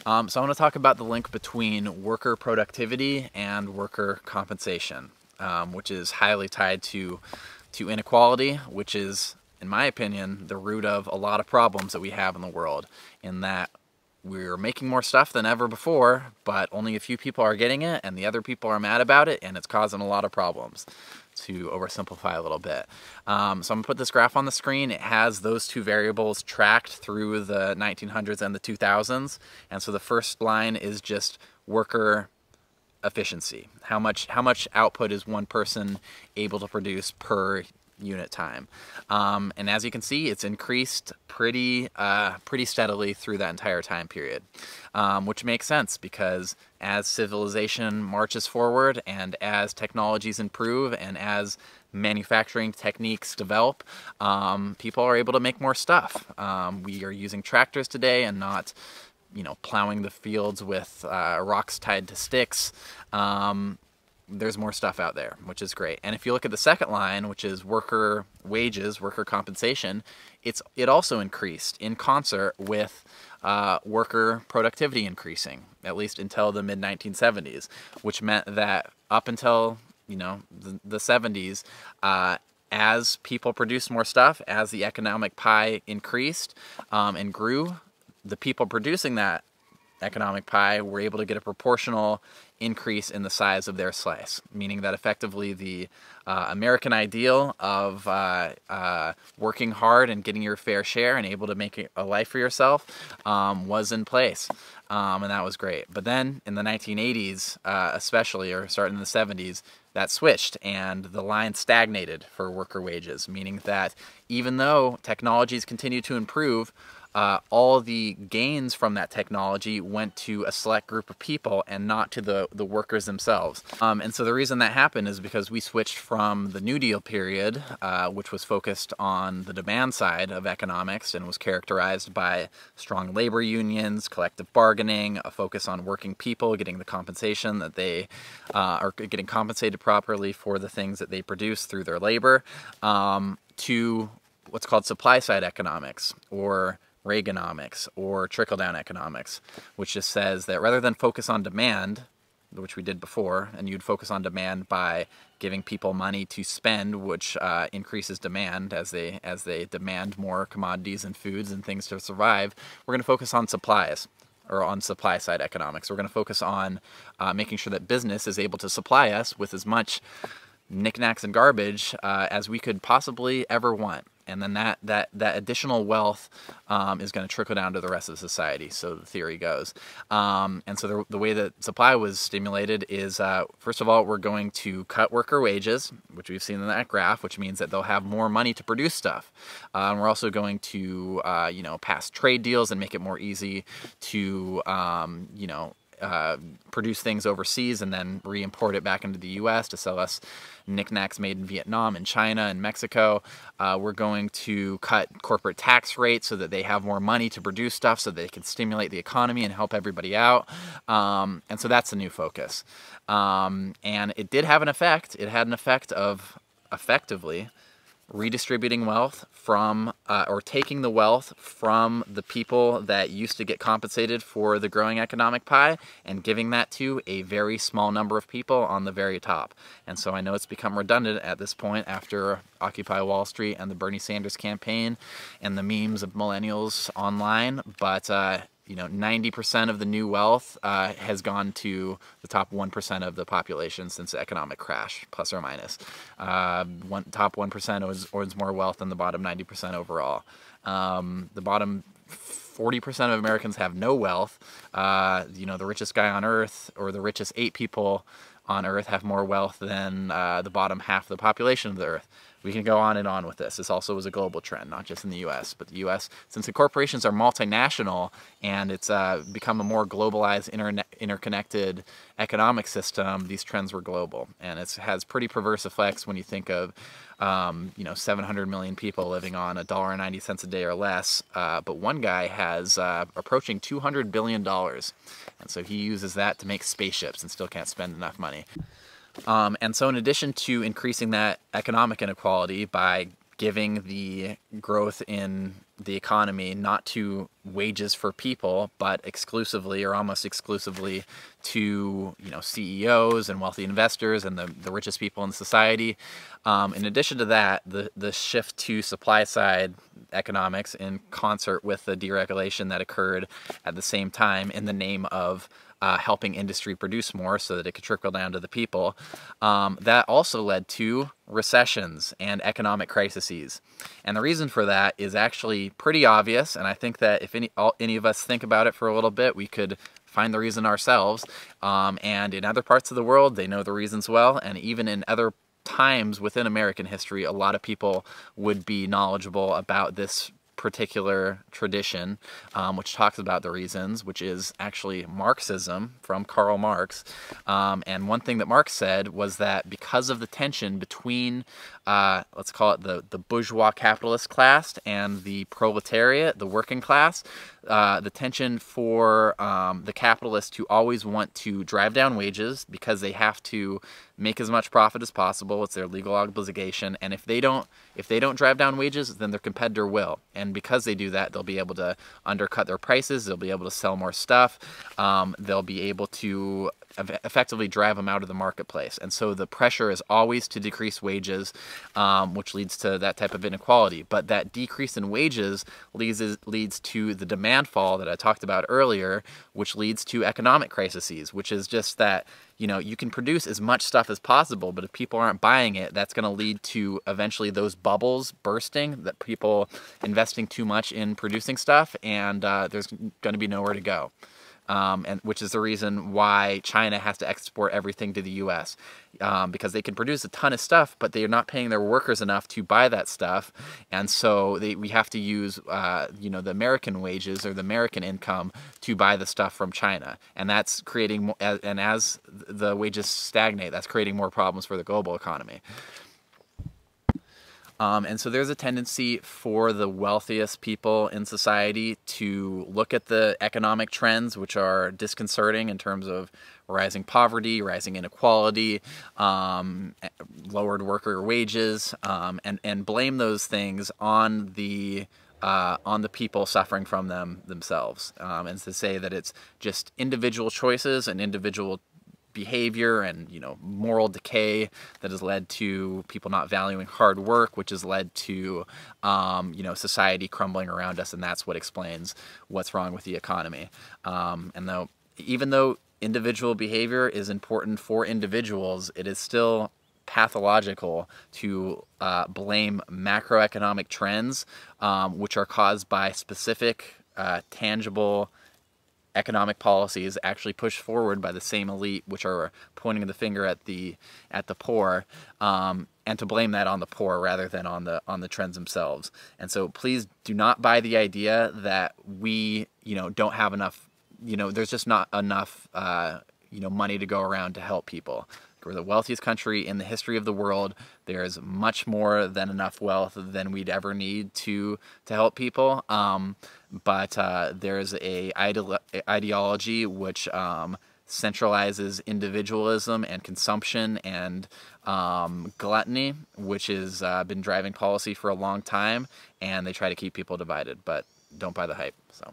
So I want to talk about the link between worker productivity and worker compensation, which is highly tied to inequality, which is, in my opinion, the root of a lot of problems that we have in the world, in that we're making more stuff than ever before, but only a few people are getting it, and the other people are mad about it, and it's causing a lot of problems, to oversimplify a little bit. So I'm going to put this graph on the screen. It has those two variables tracked through the 1900s and the 2000s. And so the first line is just worker efficiency. How much output is one person able to produce per unit time? And as you can see, it's increased pretty steadily through that entire time period, which makes sense because as civilization marches forward and as technologies improve and as manufacturing techniques develop, people are able to make more stuff. We are using tractors today and not, plowing the fields with rocks tied to sticks. There's more stuff out there, which is great. And if you look at the second line, which is worker wages, worker compensation, it also increased in concert with worker productivity increasing, at least until the mid-1970s, which meant that up until the 70s, as people produced more stuff, as the economic pie increased and grew, the people producing that economic pie were able to get a proportional increase in the size of their slice, meaning that effectively the American ideal of working hard and getting your fair share and able to make a life for yourself was in place, and that was great. But then in the 1980s, especially, or starting in the 70s, that switched and the line stagnated for worker wages, meaning that even though technologies continue to improve, all the gains from that technology went to a select group of people and not to the workers themselves. And so the reason that happened is because we switched from the New Deal period, which was focused on the demand side of economics and was characterized by strong labor unions, collective bargaining, a focus on working people getting the compensation that they are getting compensated properly for the things that they produce through their labor, to what's called supply side economics, or Reaganomics, or trickle-down economics, which just says that rather than focus on demand, which we did before, and you'd focus on demand by giving people money to spend, which increases demand as they demand more commodities and foods and things to survive, we're going to focus on supplies, or on supply side economics. We're going to focus on making sure that business is able to supply us with as much knickknacks and garbage as we could possibly ever want. And then that additional wealth is going to trickle down to the rest of society, so the theory goes. And so the way that supply was stimulated is, first of all, we're going to cut worker wages, which we've seen in that graph, which means that they'll have more money to produce stuff. And we're also going to, pass trade deals and make it more easy to, produce things overseas and then re-import it back into the U.S. to sell us knickknacks made in Vietnam and China and Mexico. We're going to cut corporate tax rates so that they have more money to produce stuff so they can stimulate the economy and help everybody out. And so that's the new focus. And it did have an effect. It had an effect of effectively redistributing wealth from, or taking the wealth from the people that used to get compensated for the growing economic pie and giving that to a very small number of people on the very top. And so I know it's become redundant at this point after Occupy Wall Street and the Bernie Sanders campaign and the memes of millennials online, but 90% of the new wealth has gone to the top 1% of the population since the economic crash, plus or minus. Top 1% owns more wealth than the bottom 90% overall. The bottom 40% of Americans have no wealth. The richest guy on earth, or the richest 8 people on earth, have more wealth than the bottom half of the population of the earth. We can go on and on with this. This also was a global trend, not just in the U.S. But the U.S., since the corporations are multinational and it's become a more globalized, interconnected economic system, these trends were global. And it has pretty perverse effects when you think of 700 million people living on $1.90 a day or less. But one guy has approaching $200 billion. And so he uses that to make spaceships and still can't spend enough money. And so in addition to increasing that economic inequality by giving the growth in the economy not to wages for people, but exclusively or almost exclusively to, you know, CEOs and wealthy investors and the richest people in society. In addition to that, the shift to supply side economics in concert with the deregulation that occurred at the same time in the name of helping industry produce more so that it could trickle down to the people, that also led to recessions and economic crises. And the reason for that is actually pretty obvious, and I think that if any of us think about it for a little bit, we could find the reason ourselves. And in other parts of the world, they know the reasons well, and even in other times within American history, a lot of people would be knowledgeable about this particular tradition, which talks about the reasons, which is actually Marxism from Karl Marx. And one thing that Marx said was that because of the tension between, let's call it the bourgeois capitalist class and the proletariat, the working class, the tension for the capitalists to always want to drive down wages because they have to make as much profit as possible. It's their legal obligation, and if they don't drive down wages, then their competitor will. And because they do that, they'll be able to undercut their prices. They'll be able to sell more stuff. They'll be able to effectively drive them out of the marketplace. And so the pressure is always to decrease wages, which leads to that type of inequality. But that decrease in wages leads to the demand fall that I talked about earlier, which leads to economic crises, which is just that, you know, you can produce as much stuff as possible, but if people aren't buying it, that's going to lead to eventually those bubbles bursting, that people investing too much in producing stuff, and there's going to be nowhere to go. And which is the reason why China has to export everything to the U.S. Because they can produce a ton of stuff, but they're not paying their workers enough to buy that stuff, and so we have to use you know, the American wages or the American income to buy the stuff from China, and that's creating and as the wages stagnate, that's creating more problems for the global economy. And so there's a tendency for the wealthiest people in society to look at the economic trends, which are disconcerting in terms of rising poverty, rising inequality, lowered worker wages, and blame those things on the people suffering from them themselves, and to say that it's just individual choices and individual behavior and, you know, moral decay that has led to people not valuing hard work, which has led to you know, society crumbling around us, and that's what explains what's wrong with the economy. And even though individual behavior is important for individuals, it is still pathological to blame macroeconomic trends, which are caused by specific tangible economic policies actually pushed forward by the same elite, which are pointing the finger at the poor, and to blame that on the poor rather than on the trends themselves. And so please do not buy the idea that we, you know, don't have enough, you know, there's just not enough you know, money to go around to help people. We're the wealthiest country in the history of the world. There's much more than enough wealth than we'd ever need to help people. But there's a ideology which centralizes individualism and consumption and gluttony, which has been driving policy for a long time, and they try to keep people divided. But don't buy the hype. So.